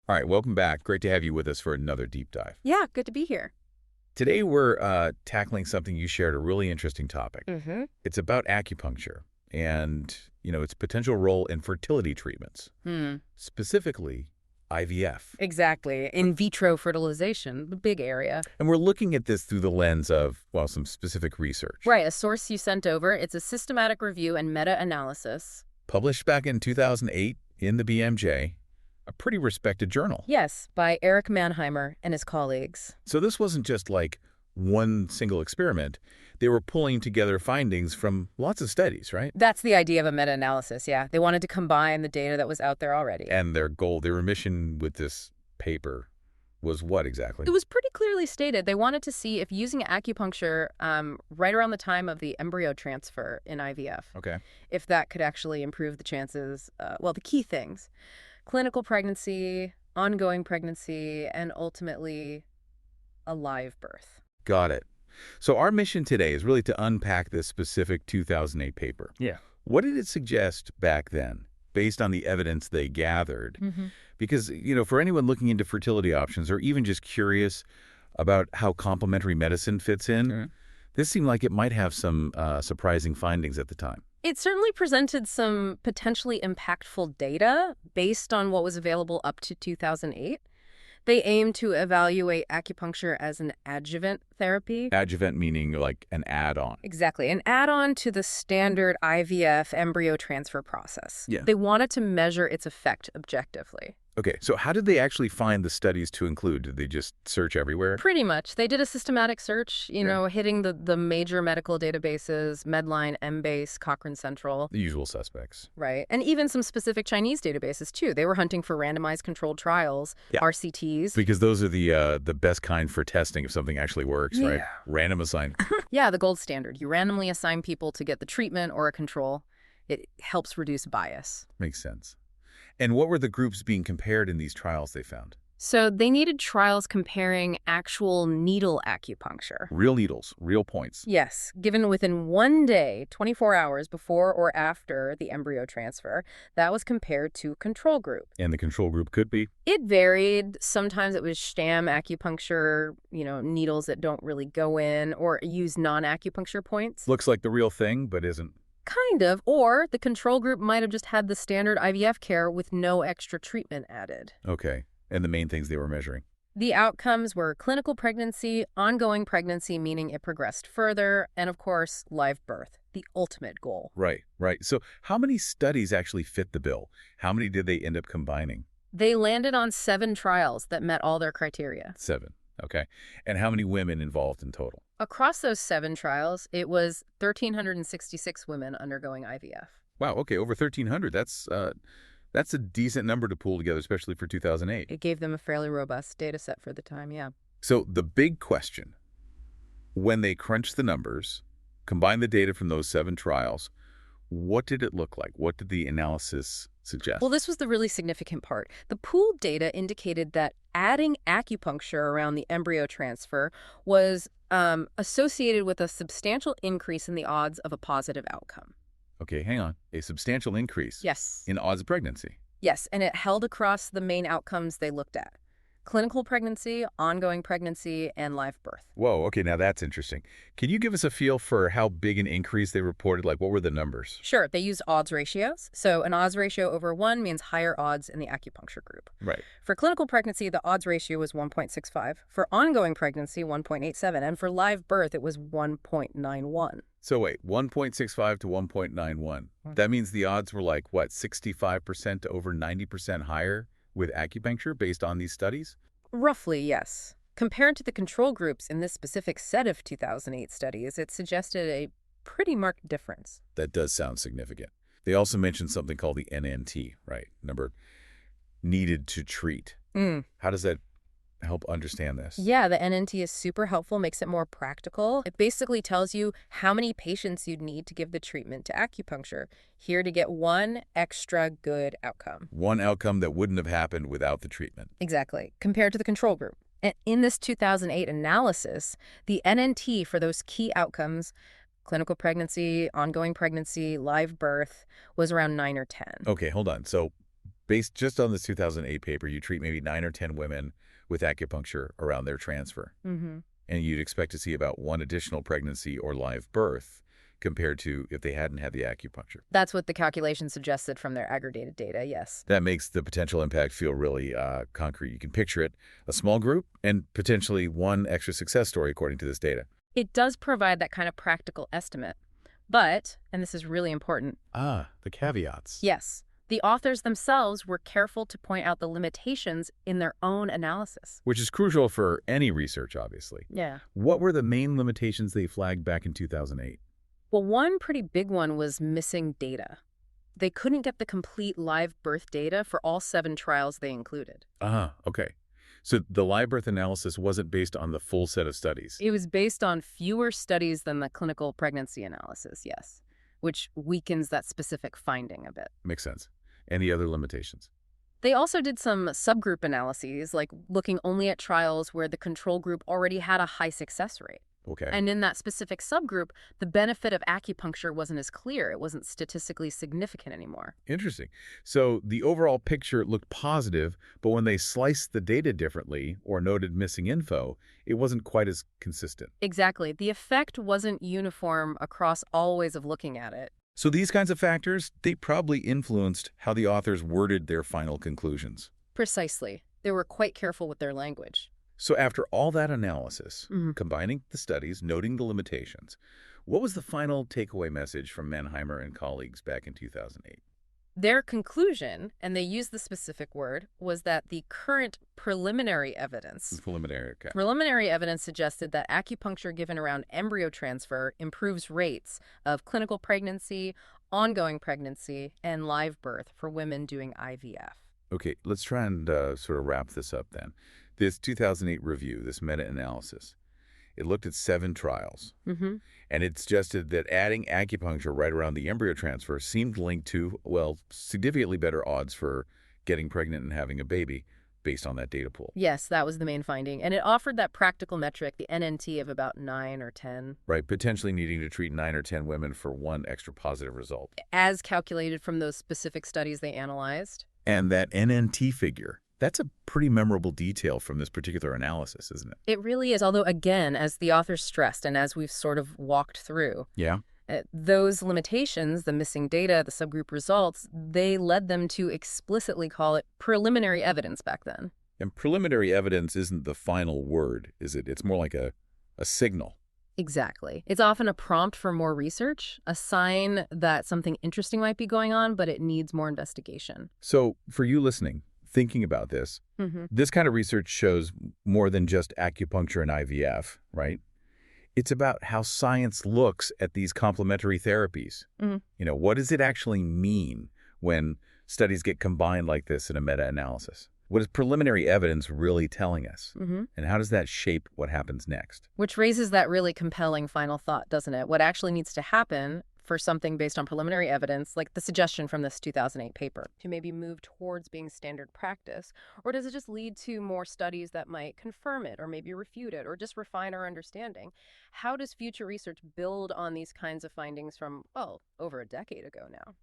All right, welcome back. Great to have you with us for another deep dive. Yeah, good to be here. Today we're tackling something you shared, a really interesting topic. Mm-hmm. It's about acupuncture and, its potential role in fertility treatments, specifically IVF. Exactly. In vitro fertilization, the big area. And we're looking at this through the lens of, well, some specific research. Right, a source you sent over. It's a systematic review and meta-analysis. Published back in 2008 in the BMJ, a pretty respected journal. Yes, by Eric Mannheimer and his colleagues. So this wasn't just like one single experiment. They were pulling together findings from lots of studies, right? That's the idea of a meta-analysis, yeah. They wanted to combine the data that was out there already. And their goal, their mission with this paper was what exactly? It was pretty clearly stated. They wanted to see if using acupuncture right around the time of the embryo transfer in IVF, Okay. if that could actually improve the chances, the key things. Clinical pregnancy, ongoing pregnancy, and ultimately a live birth. Got it. So our mission today is really to unpack this specific 2008 paper. Yeah. What did it suggest back then, based on the evidence they gathered? Because, for anyone looking into fertility options or even just curious about how complementary medicine fits in, this seemed like it might have some surprising findings at the time. It certainly presented some potentially impactful data based on what was available up to 2008. They aimed to evaluate acupuncture as an adjuvant therapy. Adjuvant meaning like an add-on. Exactly, an add-on to the standard IVF embryo transfer process. Yeah. They wanted to measure its effect objectively. Okay, so how did they actually find the studies to include? Did they just search everywhere? Pretty much. They did a systematic search, hitting the major medical databases, Medline, Embase, Cochrane Central. The usual suspects. Right. And even some specific Chinese databases, too. They were hunting for randomized controlled trials, RCTs. Because those are the best kind for testing if something actually works, right? Random assignment. Yeah, the gold standard. You randomly assign people to get the treatment or a control. It helps reduce bias. Makes sense. And what were the groups being compared in these trials they found? So they needed trials comparing actual needle acupuncture. Real needles, real points. Yes, given within 1 day, 24 hours before or after the embryo transfer. That was compared to control group. And the control group could be? It varied. Sometimes it was sham acupuncture, needles that don't really go in, or use non-acupuncture points. Looks like the real thing, but isn't. Kind of. Or the control group might have just had the standard IVF care with no extra treatment added. Okay. And the main things they were measuring? The outcomes were clinical pregnancy, ongoing pregnancy, meaning it progressed further, and of course, live birth, the ultimate goal. Right. So how many studies actually fit the bill? How many did they end up combining? They landed on 7 trials that met all their criteria. 7. Okay. And how many women involved in total? Across those 7 trials, it was 1,366 women undergoing IVF. Wow. Okay. Over 1,300. That's a decent number to pull together, especially for 2008. It gave them a fairly robust data set for the time, yeah. So the big question, when they crunched the numbers, combined the data from those 7 trials, what did it look like? What did the analysis suggest? Well, this was the really significant part. The pooled data indicated that adding acupuncture around the embryo transfer was associated with a substantial increase in the odds of a positive outcome. Okay, hang on. A substantial increase. Yes. In odds of pregnancy. Yes, and it held across the main outcomes they looked at. Clinical pregnancy, ongoing pregnancy, and live birth. Whoa, okay, now that's interesting. Can you give us a feel for how big an increase they reported? Like, what were the numbers? Sure, they used odds ratios. So an odds ratio over 1 means higher odds in the acupuncture group. Right. For clinical pregnancy, the odds ratio was 1.65. For ongoing pregnancy, 1.87. And for live birth, it was 1.91. So wait, 1.65 to 1.91. That means the odds were like, what, 65% to over 90% higher with acupuncture based on these studies? Roughly, yes. Compared to the control groups in this specific set of 2008 studies, it suggested a pretty marked difference. That does sound significant. They also mentioned something called the NNT, right? Number needed to treat. How does that help understand this? Yeah, the NNT is super helpful, makes it more practical. It basically tells you how many patients you'd need to give the treatment to acupuncture. Here to get one extra good outcome. One outcome that wouldn't have happened without the treatment. Exactly, compared to the control group. And in this 2008 analysis, the NNT for those key outcomes, clinical pregnancy, ongoing pregnancy, live birth, was around 9 or 10. Okay, hold on. So Based just on this 2008 paper, you treat maybe 9 or 10 women with acupuncture around their transfer, Mm-hmm. and you'd expect to see about one additional pregnancy or live birth compared to if they hadn't had the acupuncture. That's what the calculation suggested from their aggregated data, yes. That makes the potential impact feel really concrete. You can picture it, a small group and potentially one extra success story according to this data. It does provide that kind of practical estimate. But, and this is really important, The caveats. yes, the authors themselves were careful to point out the limitations in their own analysis. Which is crucial for any research, obviously. Yeah. What were the main limitations they flagged back in 2008? Well, one pretty big one was missing data. They couldn't get the complete live birth data for all 7 trials they included. Okay. So the live birth analysis wasn't based on the full set of studies. It was based on fewer studies than the clinical pregnancy analysis, yes, which weakens that specific finding a bit. Makes sense. Any other limitations? They also did some subgroup analyses, like looking only at trials where the control group already had a high success rate. Okay. And in that specific subgroup, the benefit of acupuncture wasn't as clear. It wasn't statistically significant anymore. Interesting. So the overall picture looked positive, but when they sliced the data differently or noted missing info, it wasn't quite as consistent. Exactly. The effect wasn't uniform across all ways of looking at it. So these kinds of factors, they probably influenced how the authors worded their final conclusions. Precisely. They were quite careful with their language. So after all that analysis, Mhm. combining the studies, noting the limitations, what was the final takeaway message from Mannheimer and colleagues back in 2008? Their conclusion, and they used the specific word, was that the current preliminary evidence Preliminary. Okay. Preliminary evidence suggested that acupuncture given around embryo transfer improves rates of clinical pregnancy, ongoing pregnancy, and live birth for women doing IVF. Okay, let's try and sort of wrap this up then. This 2008 review, this meta-analysis, it looked at 7 trials, Mm-hmm. and it suggested that adding acupuncture right around the embryo transfer seemed linked to, well, significantly better odds for getting pregnant and having a baby based on that data pool. Yes, that was the main finding. And it offered that practical metric, the NNT of about 9 or 10, Right, potentially needing to treat 9 or 10 women for one extra positive result. as calculated from those specific studies they analyzed. And that NNT figure, that's a pretty memorable detail from this particular analysis, isn't it? It really is, although again, as the authors stressed and as we've sort of walked through, Yeah. those limitations, the missing data, the subgroup results, they led them to explicitly call it preliminary evidence back then. And preliminary evidence isn't the final word, is it? It's more like a signal. Exactly. It's often a prompt for more research, a sign that something interesting might be going on, but it needs more investigation. So for you listening, thinking about this, Mm-hmm. this kind of research shows more than just acupuncture and IVF, right? It's about how science looks at these complementary therapies. Mhm. What does it actually mean when studies get combined like this in a meta-analysis? What is preliminary evidence really telling us? Mm-hmm. And how does that shape what happens next? Which raises that really compelling final thought, doesn't it? What actually needs to happen for something based on preliminary evidence, like the suggestion from this 2008 paper, to maybe move towards being standard practice? Or does it just lead to more studies that might confirm it or maybe refute it or just refine our understanding? How does future research build on these kinds of findings from, well, over a decade ago now?